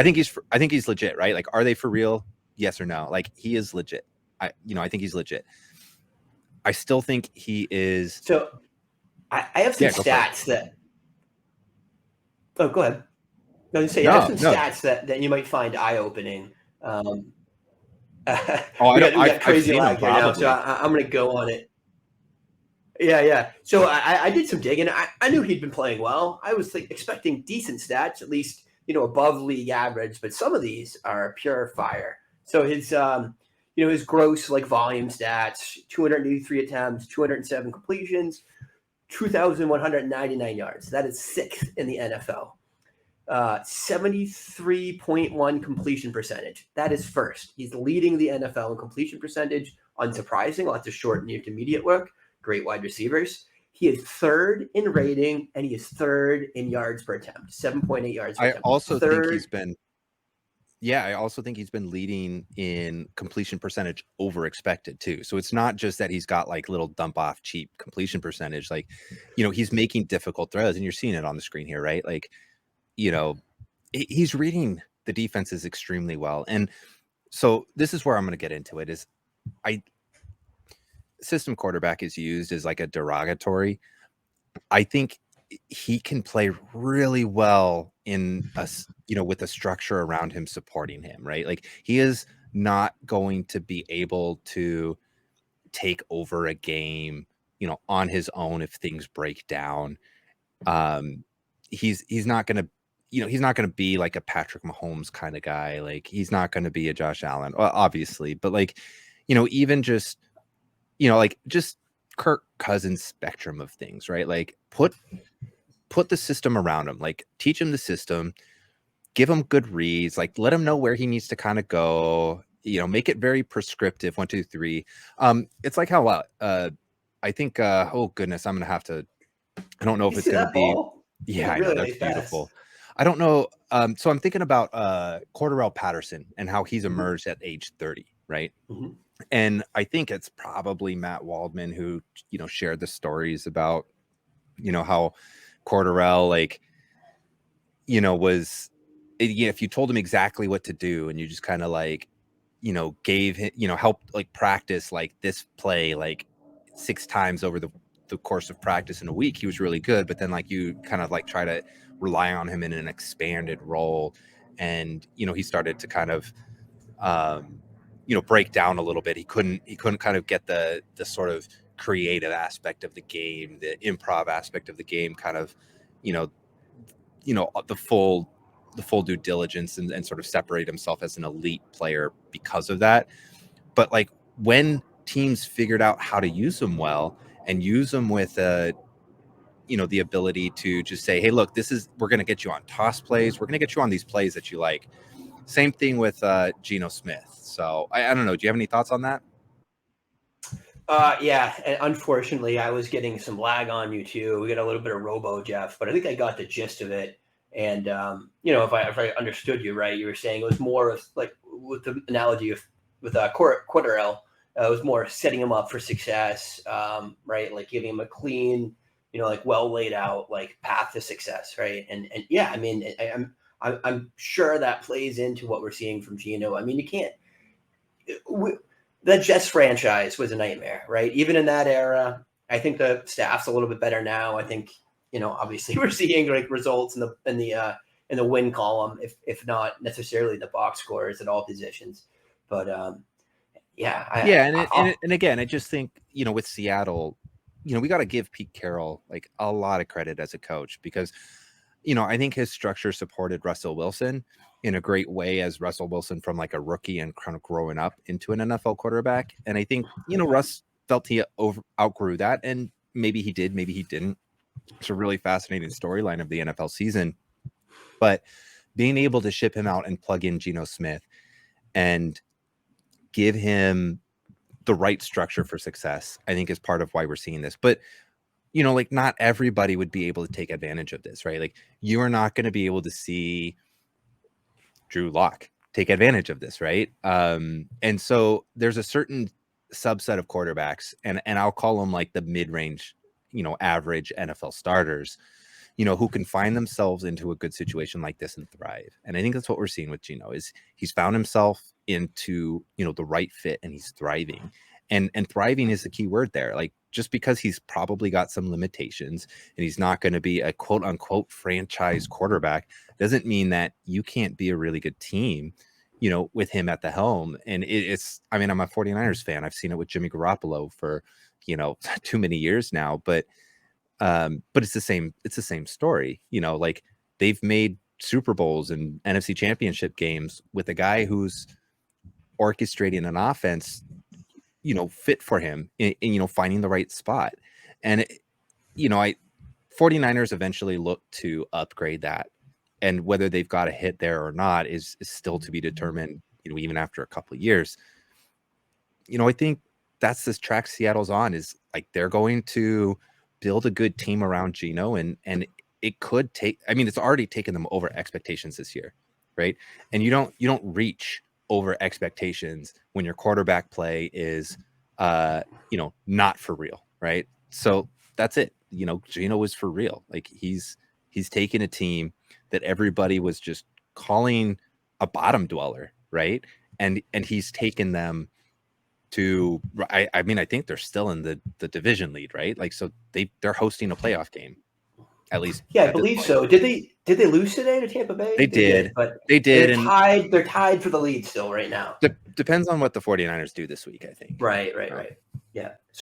I think he's legit, right? Like, are they for real? Yes or no? Like, he is legit. I think he's legit. I still think he is. So I have some stats that. Oh, go ahead. I was going to say, I have some stats that you might find eye-opening. We got crazy lag here now, so I'm going to go on it. Yeah. So I did some digging. I knew he'd been playing well. I was expecting decent stats, at least above league average. But some of these are pure fire. So his his gross volume stats: 283 attempts, 207 completions, 2,199 yards. That is sixth in the NFL. 73.1 completion percentage. That is first. He's leading the NFL in completion percentage. Unsurprising. Lots of short and intermediate work. Great wide receivers. He is third in rating, and he is third in yards per attempt. 7.8 yards per attempt. I also think he's been leading in completion percentage over expected too. So it's not just that he's got little dump off cheap completion percentage. He's making difficult throws, and you're seeing it on the screen here, right? He's reading the defenses extremely well. And so this is where I'm going to get into it is system quarterback is used as a derogatory. I think he can play really well in with a structure around him supporting him, right? He is not going to be able to take over a game, on his own if things break down. He's not going to, he's not going to be like a Patrick Mahomes kind of guy. He's not going to be a Josh Allen, obviously, but even just, just Kirk Cousins spectrum of things, right? Put the system around him, teach him the system, give him good reads, let him know where he needs to kind of go, make it very prescriptive. 1, 2, 3. It's how, I think, oh goodness, I'm going to have to, I don't know if it's going to be, yeah, I know, that's beautiful. I don't know. So I'm thinking about Cordarrelle Patterson and how he's emerged at age 30, right? Mm-hmm. And I think it's probably Matt Waldman who, shared the stories about, how Cordarrelle, was, if you told him exactly what to do and you just kind of gave him, helped practice this play 6 times over the course of practice in a week, he was really good. But then you kind of try to rely on him in an expanded role, and he started to kind of break down a little bit. He couldn't kind of get the sort of creative aspect of the game, the improv aspect of the game, kind of the full due diligence and sort of separate himself as an elite player because of that. But when teams figured out how to use him well and use him with the ability to just say, hey, look, we're going to get you on toss plays. We're going to get you on these plays that you like. Same thing with Geno Smith. So I don't know. Do you have any thoughts on that? Yeah. And unfortunately, I was getting some lag on you too. We got a little bit of robo, Jeff, but I think I got the gist of it. And, if I understood you right, you were saying it was more of with the analogy of with Cordarrelle, it was more setting him up for success, right? Giving him a clean, well laid out path to success, right? And yeah, I mean, I'm sure that plays into what we're seeing from Geno. I mean, you can't. The Jets franchise was a nightmare, right? Even in that era, I think the staff's a little bit better now. I think obviously we're seeing results in the win column, if not necessarily the box scores at all positions. But and again, I just think with Seattle, we got to give Pete Carroll a lot of credit as a coach, because I think his structure supported Russell Wilson in a great way as Russell Wilson from a rookie and kind of growing up into an NFL quarterback. And I think Russ felt he outgrew that, and maybe he did, maybe he didn't. It's a really fascinating storyline of the NFL season. But being able to ship him out and plug in Geno Smith and give him the right structure for success, I think is part of why we're seeing this. But, not everybody would be able to take advantage of this, right? You are not going to be able to see Drew Lock take advantage of this, right? And so there's a certain subset of quarterbacks, and I'll call them the mid-range, average NFL starters, who can find themselves into a good situation like this and thrive. And I think that's what we're seeing with Geno is he's found himself into, the right fit and he's thriving. And thriving is the key word there. Like, just because he's probably got some limitations and he's not going to be a quote unquote franchise quarterback doesn't mean that you can't be a really good team, with him at the helm. And I'm a 49ers fan. I've seen it with Jimmy Garoppolo for, too many years now, but it's the same story. Like, they've made Super Bowls and NFC Championship games with a guy who's orchestrating an offense, fit for him in finding the right spot. And 49ers eventually look to upgrade that, and whether they've got a hit there or not is still to be determined, even after a couple of years. I think that's this track Seattle's on, is like they're going to build a good team around Geno, and it could take, it's already taken them over expectations this year, right? And you don't reach over expectations when your quarterback play is not for real, right? So that's it. Geno was for real. Like, he's taken a team that everybody was just calling a bottom dweller, right? And he's taken them to, I think they're still in the division lead, right? Like, so they're hosting a playoff game, at least. Yeah, I believe so. Did they lose today to Tampa Bay? They did, but they did. They're tied for the lead still right now. Depends on what the 49ers do this week, I think. Right. Yeah.